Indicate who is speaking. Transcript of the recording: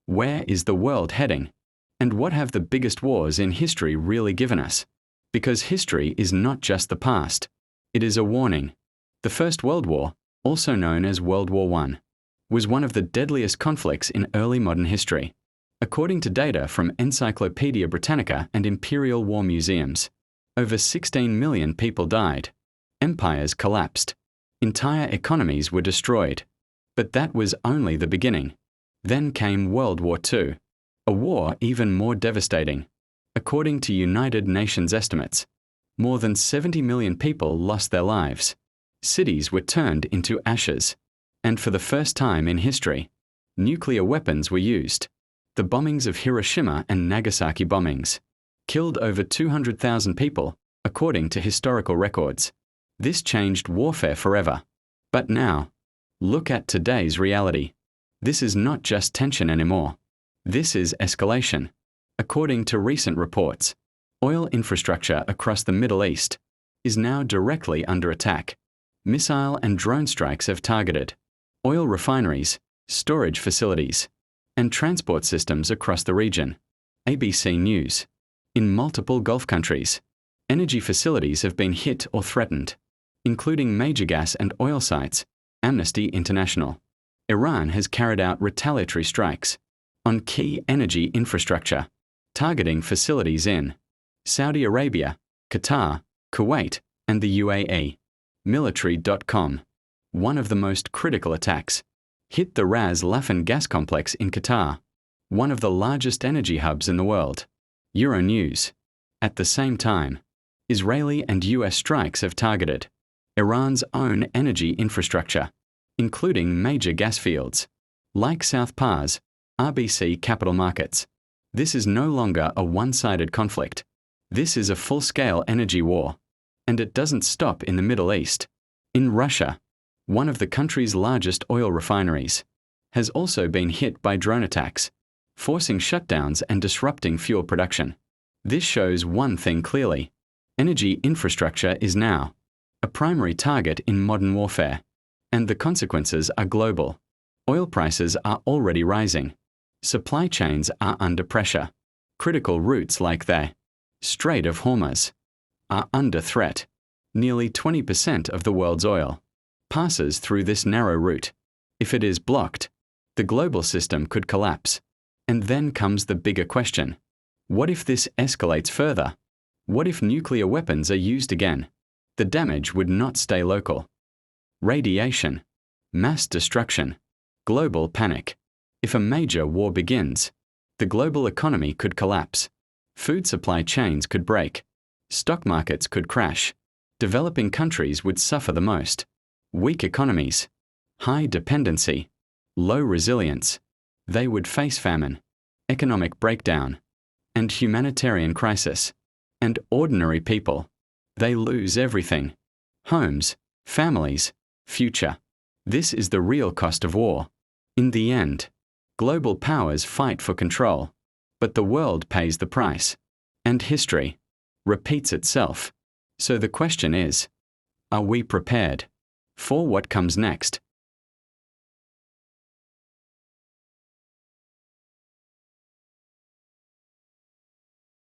Speaker 1: Where is the world heading? And what have the biggest wars in history really given us? Because history is not just the past. It is a warning. The First World War, also known as World War I, was one of the deadliest conflicts in early modern history. According to data from Encyclopaedia Britannica and Imperial War Museums, over 16 million people died. Empires collapsed. Entire economies were destroyed. But that was only the beginning. Then came World War II, a war even more devastating. According to United Nations estimates, more than 70 million people lost their lives. Cities were turned into ashes. And for the first time in history, nuclear weapons were used. The bombings of Hiroshima and Nagasaki bombings killed over 200,000 people, according to historical records. This changed warfare forever. But now, look at today's reality. This is not just tension anymore. This is escalation. According to recent reports, oil infrastructure across the Middle East is now directly under attack. Missile and drone strikes have targeted oil refineries, storage facilities, and transport systems across the region. ABC News. In multiple Gulf countries, energy facilities have been hit or threatened, including major gas and oil sites. Amnesty International. Iran has carried out retaliatory strikes on key energy infrastructure, targeting facilities in Saudi Arabia, Qatar, Kuwait, and the UAE. Military.com. One of the most critical attacks hit the Ras Laffan gas complex in Qatar, one of the largest energy hubs in the world. Euronews. At the same time, Israeli and US strikes have targeted Iran's own energy infrastructure, including major gas fields. Like South Pars, RBC Capital Markets. This is no longer a one-sided conflict. This is a full-scale energy war. And it doesn't stop in the Middle East. In Russia, one of the country's largest oil refineries has also been hit by drone attacks, forcing shutdowns and disrupting fuel production. This shows one thing clearly. Energy infrastructure is now a primary target in modern warfare, and the consequences are global. Oil prices are already rising. Supply chains are under pressure. Critical routes like the Strait of Hormuz are under threat. Nearly 20% of the world's oil passes through this narrow route. If it is blocked, the global system could collapse. And then comes the bigger question. What if this escalates further? What if nuclear weapons are used again? The damage would not stay local. Radiation, mass destruction, global panic. If a major war begins, the global economy could collapse. Food supply chains could break. Stock markets could crash. Developing countries would suffer the most. Weak economies, high dependency, low resilience. They would face famine, economic breakdown, and humanitarian crisis. And ordinary people, they lose everything. Homes, families, future. This is the real cost of war. In the end, global powers fight for control, but the world pays the price. And history repeats itself. So the question is, are we prepared for what comes next?